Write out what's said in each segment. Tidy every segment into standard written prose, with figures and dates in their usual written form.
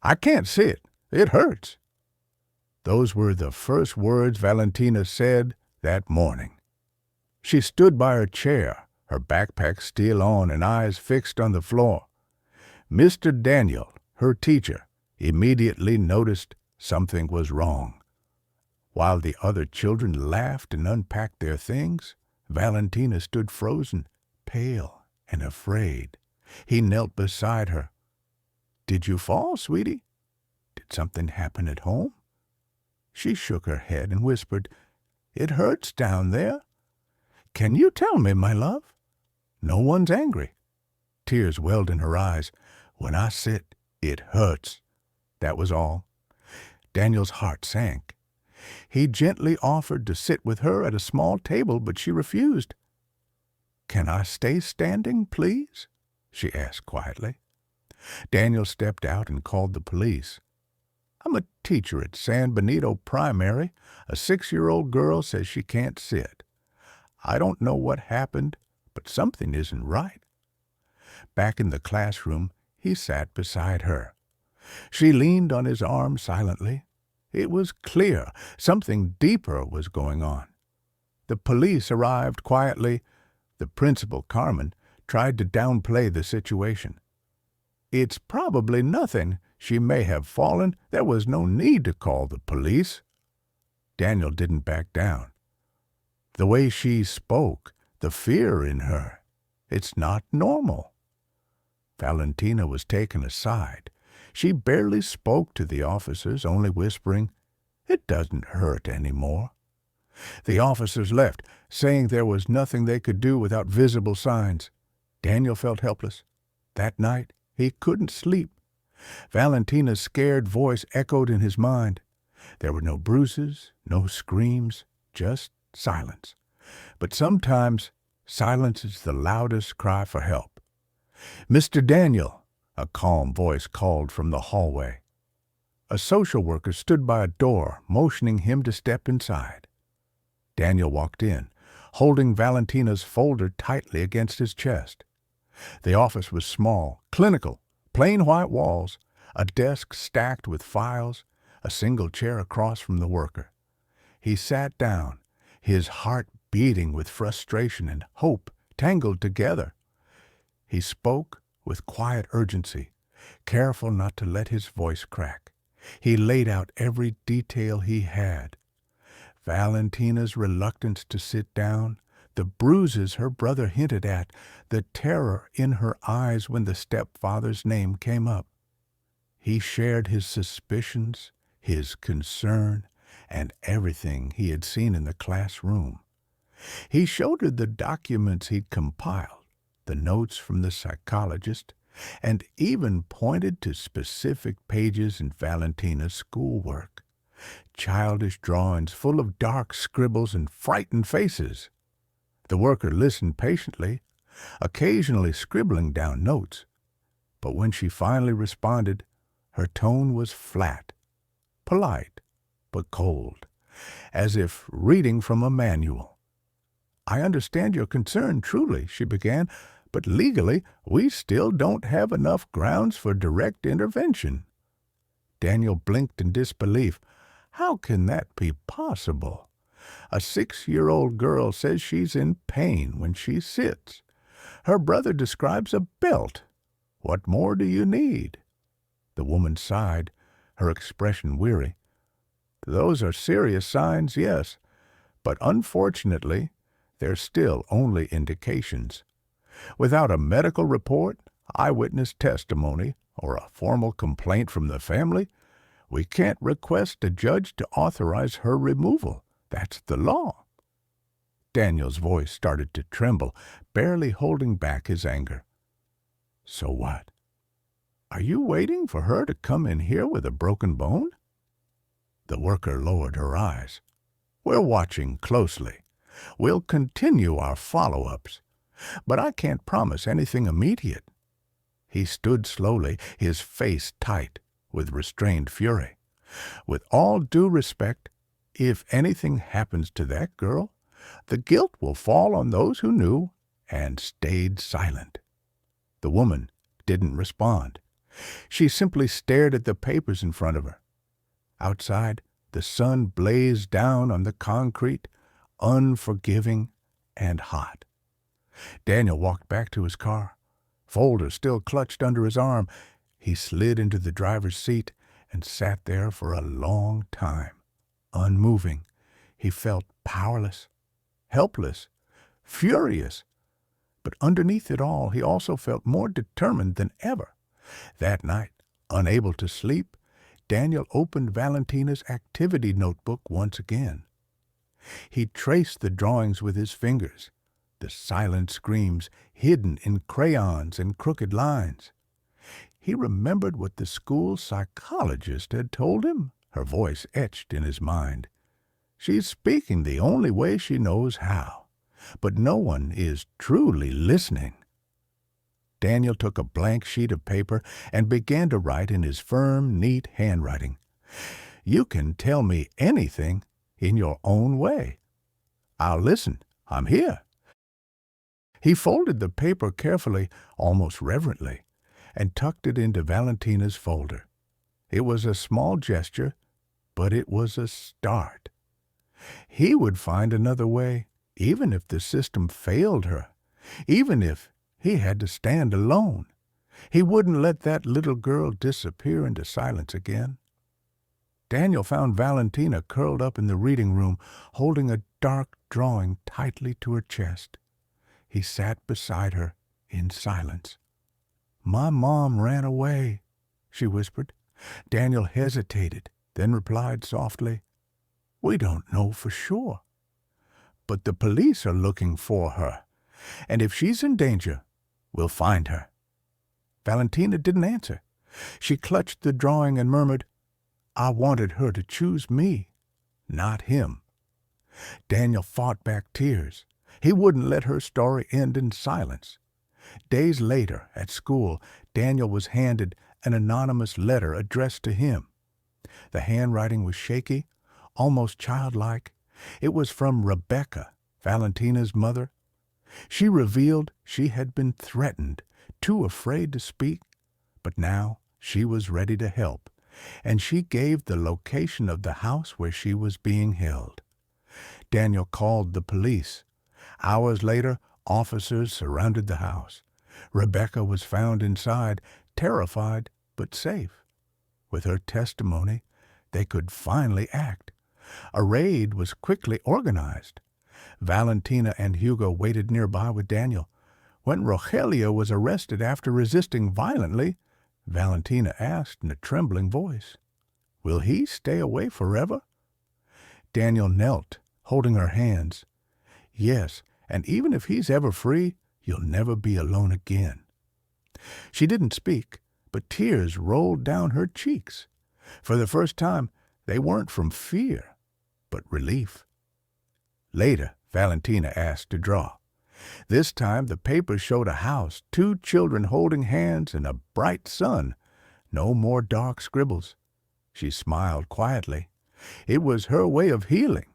I can't sit. It hurts." Those were the first words Valentina said that morning. She stood by her chair, her backpack still on and eyes fixed on the floor. Mr. Daniel, her teacher, immediately noticed something was wrong. While the other children laughed and unpacked their things, Valentina stood frozen, pale and afraid. He knelt beside her. "Did you fall, sweetie? Did something happen at home?" She shook her head and whispered, "It hurts down there. Can you tell me, my love?" "No one's angry." Tears welled in her eyes. "When I sit, it hurts." That was all. Daniel's heart sank. He gently offered to sit with her at a small table, but she refused. "Can I stay standing, please?" she asked quietly. Daniel stepped out and called the police. "I'm a teacher at San Benito Primary. A 6-year-old girl says she can't sit. I don't know what happened, but something isn't right." Back in the classroom, he sat beside her. She leaned on his arm silently. It was clear something deeper was going on. The police arrived quietly. The principal, Carmen, tried to downplay the situation. "It's probably nothing. She may have fallen. There was no need to call the police." Daniel didn't back down. The way she spoke, the fear in her, it's not normal. Valentina was taken aside. She barely spoke to the officers, only whispering, "It doesn't hurt anymore." The officers left, saying there was nothing they could do without visible signs. Daniel felt helpless. That night, he couldn't sleep. Valentina's scared voice echoed in his mind. There were no bruises, no screams, just silence. But sometimes silence is the loudest cry for help. "Mr. Daniel," a calm voice called from the hallway. A social worker stood by a door, motioning him to step inside. Daniel walked in, holding Valentina's folder tightly against his chest. The office was small, clinical, plain white walls, a desk stacked with files, a single chair across from the worker. He sat down, his heart beating with frustration and hope tangled together. He spoke with quiet urgency, careful not to let his voice crack. He laid out every detail he had. Valentina's reluctance to sit down, the bruises her brother hinted at, the terror in her eyes when the stepfather's name came up. He shared his suspicions, his concern, and everything he had seen in the classroom. He showed her the documents he'd compiled, the notes from the psychologist, and even pointed to specific pages in Valentina's schoolwork. Childish drawings full of dark scribbles and frightened faces. The worker listened patiently, occasionally scribbling down notes. But when she finally responded, her tone was flat, polite, but cold, as if reading from a manual. "I understand your concern, truly," she began, "but legally we still don't have enough grounds for direct intervention." Daniel blinked in disbelief. How can that be possible? A 6-year-old girl says she's in pain when she sits. Her brother describes a belt. What more do you need? The woman sighed, her expression weary. "Those are serious signs, yes, but unfortunately, they're still only indications. Without a medical report, eyewitness testimony, or a formal complaint from the family, we can't request a judge to authorize her removal. That's the law." Daniel's voice started to tremble, barely holding back his anger. "So what? Are you waiting for her to come in here with a broken bone?" The worker lowered her eyes. "We're watching closely. We'll continue our follow-ups, but I can't promise anything immediate." He stood slowly, his face tight, with restrained fury. "With all due respect, if anything happens to that girl, the guilt will fall on those who knew and stayed silent." The woman didn't respond. She simply stared at the papers in front of her. Outside, the sun blazed down on the concrete, unforgiving and hot. Daniel walked back to his car, folder still clutched under his arm. He slid into the driver's seat and sat there for a long time, unmoving. He felt powerless, helpless, furious. But underneath it all, he also felt more determined than ever. That night, unable to sleep, Daniel opened Valentina's activity notebook once again. He traced the drawings with his fingers, the silent screams hidden in crayons and crooked lines. He remembered what the school psychologist had told him, her voice etched in his mind. She's speaking the only way she knows how, but no one is truly listening. Daniel took a blank sheet of paper and began to write in his firm, neat handwriting. You can tell me anything in your own way. I'll listen. I'm here. He folded the paper carefully, almost reverently, and tucked it into Valentina's folder. It was a small gesture, but it was a start. He would find another way, even if the system failed her, even if he had to stand alone. He wouldn't let that little girl disappear into silence again. Daniel found Valentina curled up in the reading room, holding a dark drawing tightly to her chest. He sat beside her in silence. "My mom ran away," she whispered. Daniel hesitated, then replied softly, "We don't know for sure. But the police are looking for her, and if she's in danger, we'll find her." Valentina didn't answer. She clutched the drawing and murmured, "I wanted her to choose me, not him." Daniel fought back tears. He wouldn't let her story end in silence. Days later, at school, Daniel was handed an anonymous letter addressed to him. The handwriting was shaky, almost childlike. It was from Rebecca, Valentina's mother. She revealed she had been threatened, too afraid to speak, but now she was ready to help, and she gave the location of the house where she was being held. Daniel called the police. Hours later, officers surrounded the house. Rebecca was found inside, terrified but safe. With her testimony, they could finally act. A raid was quickly organized. Valentina and Hugo waited nearby with Daniel. When Rogelio was arrested after resisting violently, Valentina asked in a trembling voice, "Will he stay away forever?" Daniel knelt, holding her hands. "Yes, and even if he's ever free, you'll never be alone again." She didn't speak, but tears rolled down her cheeks. For the first time, they weren't from fear, but relief. Later, Valentina asked to draw. This time, the paper showed a house, 2 children holding hands, and a bright sun. No more dark scribbles. She smiled quietly. It was her way of healing.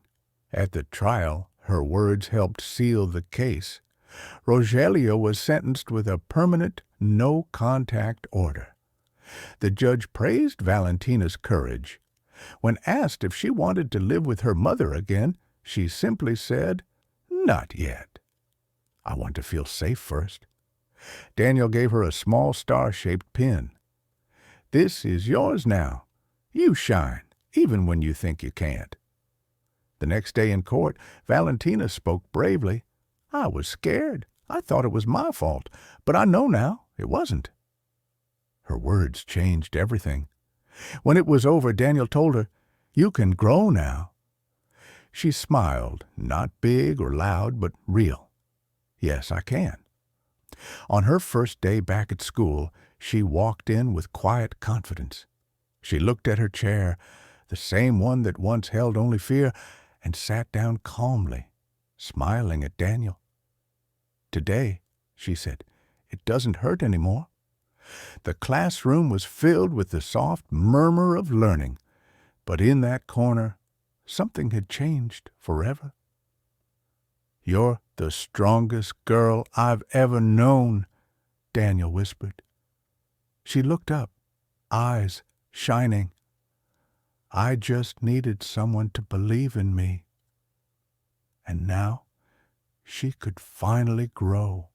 At the trial, her words helped seal the case. Rogelio was sentenced with a permanent no-contact order. The judge praised Valentina's courage. When asked if she wanted to live with her mother again, she simply said, "Not yet. I want to feel safe first." Daniel gave her a small star-shaped pin. "This is yours now. You shine, even when you think you can't." The next day in court, Valentina spoke bravely. "I was scared. I thought it was my fault, but I know now it wasn't." Her words changed everything. When it was over, Daniel told her, "You can grow now." She smiled, not big or loud, but real. "Yes, I can." On her first day back at school, she walked in with quiet confidence. She looked at her chair, the same one that once held only fear, and sat down calmly, smiling at Daniel. "Today," she said, "it doesn't hurt anymore." The classroom was filled with the soft murmur of learning, but in that corner, something had changed forever. "You're the strongest girl I've ever known," Daniel whispered. She looked up, eyes shining. I just needed someone to believe in me. And now she could finally grow.